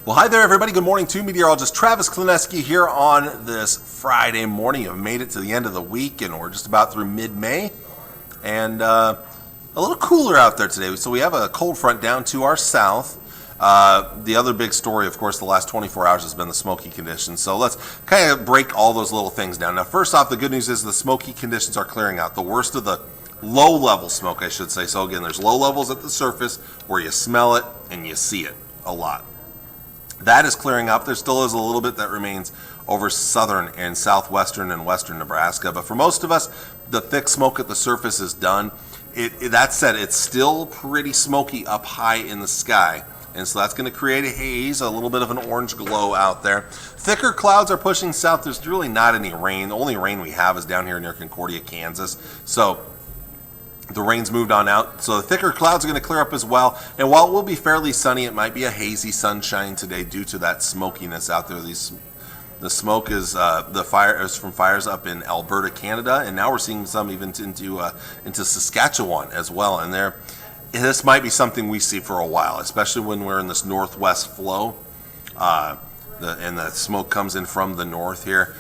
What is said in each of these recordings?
Well, hi there, everybody. Good morning to meteorologist Travis Klineski here on this Friday morning. You've made it to the end of the week, and we're just about through mid-May. And a little cooler out there today. So we have a cold front down to our south. The other big story, of course, the last 24 hours has been the smoky conditions. So let's kind of break all those little things down. Now, first off, the good news is the smoky conditions are clearing out. The worst of the low-level smoke, I should say. So again, there's low levels at the surface where you smell it and you see it a lot. That is clearing up. There still is a little bit that remains over southern and southwestern and western Nebraska. But for most of us, the thick smoke at the surface is done. That said, it's still pretty smoky up high in the sky. And so that's going to create a haze, a little bit of an orange glow out there. Thicker clouds are pushing south. There's really not any rain. The only rain we have is down here near Concordia, Kansas. So the rain's moved on out, so the thicker clouds are going to clear up as well. And while it will be fairly sunny, it might be a hazy sunshine today due to that smokiness out there. The smoke is the fire is from fires up in Alberta, Canada, and now we're seeing some even into Saskatchewan as well. And this might be something we see for a while, especially when we're in this northwest flow, and the smoke comes in from the north here.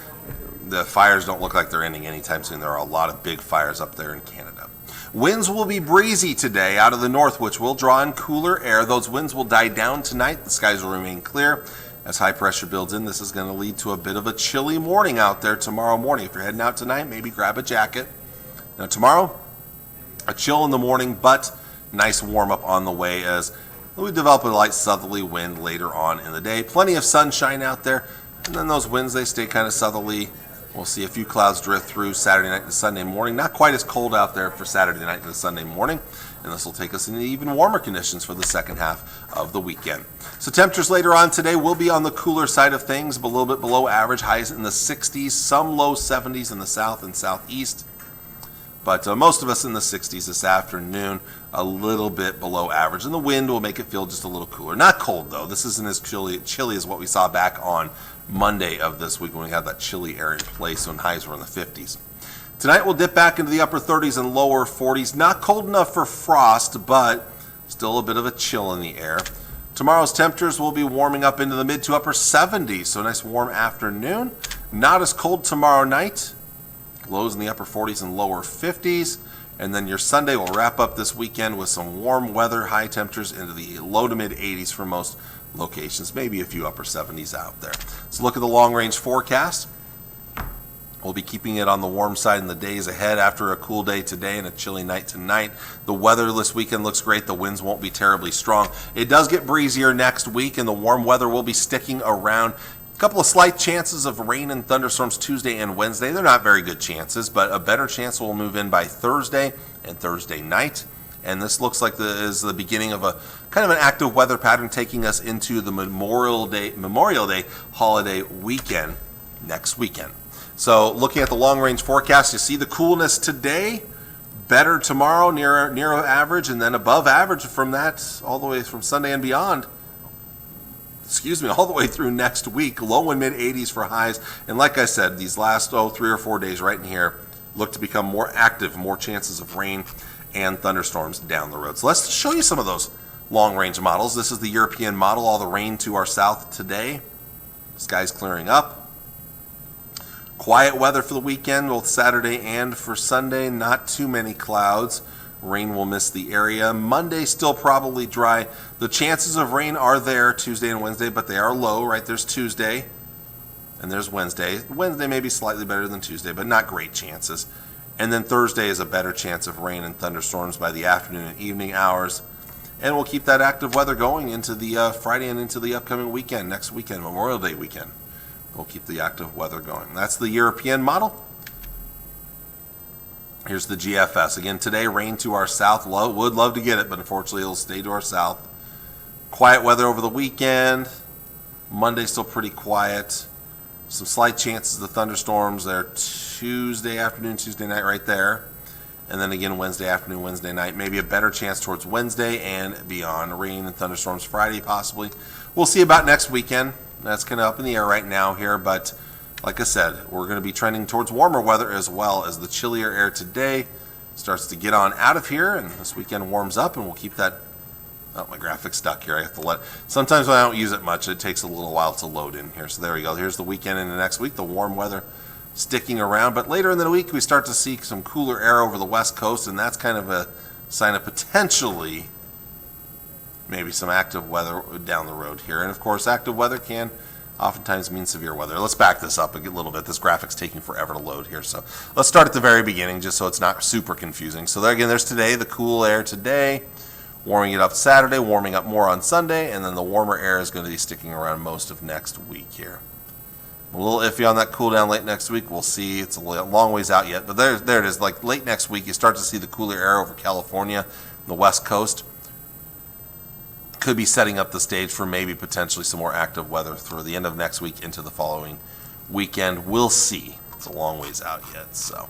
The fires don't look like they're ending anytime soon. There are a lot of big fires up there in Canada. Winds will be breezy today out of the north, which will draw in cooler air. Those winds will die down tonight. The skies will remain clear. As high pressure builds in, this is going to lead to a bit of a chilly morning out there tomorrow morning. If you're heading out tonight, maybe grab a jacket. Now tomorrow, a chill in the morning, but nice warm up on the way as we develop a light southerly wind later on in the day. Plenty of sunshine out there, and then those winds, they stay kind of southerly. We'll see a few clouds drift through Saturday night to Sunday morning. Not quite as cold out there for Saturday night to Sunday morning. And this will take us into even warmer conditions for the second half of the weekend. So temperatures later on today will be on the cooler side of things, but a little bit below average. Highs in the 60s, some low 70s in the south and southeast. But most of us in the 60s this afternoon, a little bit below average. And the wind will make it feel just a little cooler. Not cold, though. This isn't as chilly as what we saw back on Monday of this week when we had that chilly air in place when highs were in the 50s. Tonight we'll dip back into the upper 30s and lower 40s. Not cold enough for frost, but still a bit of a chill in the air. Tomorrow's temperatures will be warming up into the mid to upper 70s, so a nice warm afternoon. Not as cold tomorrow night. Lows in the upper 40s and lower 50s. And then your Sunday will wrap up this weekend with some warm weather, high temperatures into the low to mid 80s for most locations, maybe a few upper 70s out there. Let's look at the long range forecast. We'll be keeping it on the warm side in the days ahead after a cool day today and a chilly night tonight. The weather this weekend looks great. The winds won't be terribly strong. It does get breezier next week, and the warm weather will be sticking around. A couple of slight chances of rain and thunderstorms Tuesday and Wednesday. They're not very good chances, but a better chance will move in by Thursday and Thursday night. And this looks like is the beginning of a kind of an active weather pattern taking us into the Memorial Day holiday weekend next weekend. So looking at the long-range forecast, you see the coolness today, better tomorrow, near average, and then above average from that all the way from Sunday and beyond. All the way through next week. Low and mid 80s for highs. And like I said, these last 3 or 4 days right in here look to become more active, more chances of rain and thunderstorms down the road. So let's show you some of those long-range models. This is the European model, all the rain to our south today. Skies clearing up. Quiet weather for the weekend, both Saturday and for Sunday. Not too many clouds. Rain will miss the area. Monday still probably dry. The chances of rain are there Tuesday and Wednesday, but they are low, right? There's Tuesday and there's Wednesday. Wednesday may be slightly better than Tuesday, but not great chances. And then Thursday is a better chance of rain and thunderstorms by the afternoon and evening hours. And we'll keep that active weather going into the Friday and into the upcoming weekend, next weekend, Memorial Day weekend. We'll keep the active weather going. That's the European model. Here's the GFS. Again, today, rain to our south. Would love to get it, but unfortunately, it'll stay to our south. Quiet weather over the weekend. Monday still pretty quiet. Some slight chances of thunderstorms there Tuesday afternoon, Tuesday night right there. And then again, Wednesday afternoon, Wednesday night. Maybe a better chance towards Wednesday and beyond. Rain and thunderstorms Friday possibly. We'll see about next weekend. That's kind of up in the air right now here. But like I said, we're going to be trending towards warmer weather as well as the chillier air today starts to get on out of here. And this weekend warms up and we'll keep that Oh, my graphic's stuck here. I have to let. Sometimes when I don't use it much, it takes a little while to load in here. So there we go. Here's the weekend into next week. The warm weather sticking around, but later in the week we start to see some cooler air over the west coast, and that's kind of a sign of potentially maybe some active weather down the road here. And of course, active weather can oftentimes mean severe weather. Let's back this up a little bit. This graphic's taking forever to load here, so let's start at the very beginning just so it's not super confusing. So there again, there's today, the cool air today, warming it up Saturday, warming up more on Sunday, and then the warmer air is going to be sticking around most of next week here. A little iffy on that cool down late next week. We'll see. It's a long ways out yet, but there it is. Like late next week, you start to see the cooler air over California, the west coast. Could be setting up the stage for maybe potentially some more active weather through the end of next week into the following weekend. We'll see. It's a long ways out yet. So,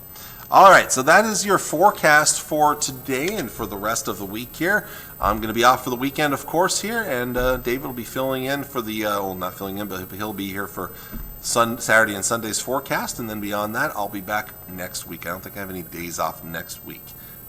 all right. So that is your forecast for today and for the rest of the week here. I'm going to be off for the weekend, of course, here, and David will be filling in for the well, not filling in, but he'll be here for Saturday and Sunday's forecast, and then beyond that, I'll be back next week. I don't think I have any days off next week.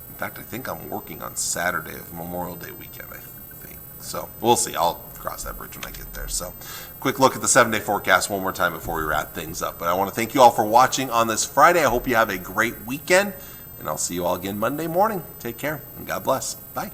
In fact, I think I'm working on Saturday of Memorial Day weekend, I think. So we'll see. I'll cross that bridge when I get there. So quick look at the 7-day forecast one more time before we wrap things up. But I want to thank you all for watching on this Friday. I hope you have a great weekend, and I'll see you all again Monday morning. Take care, and God bless. Bye.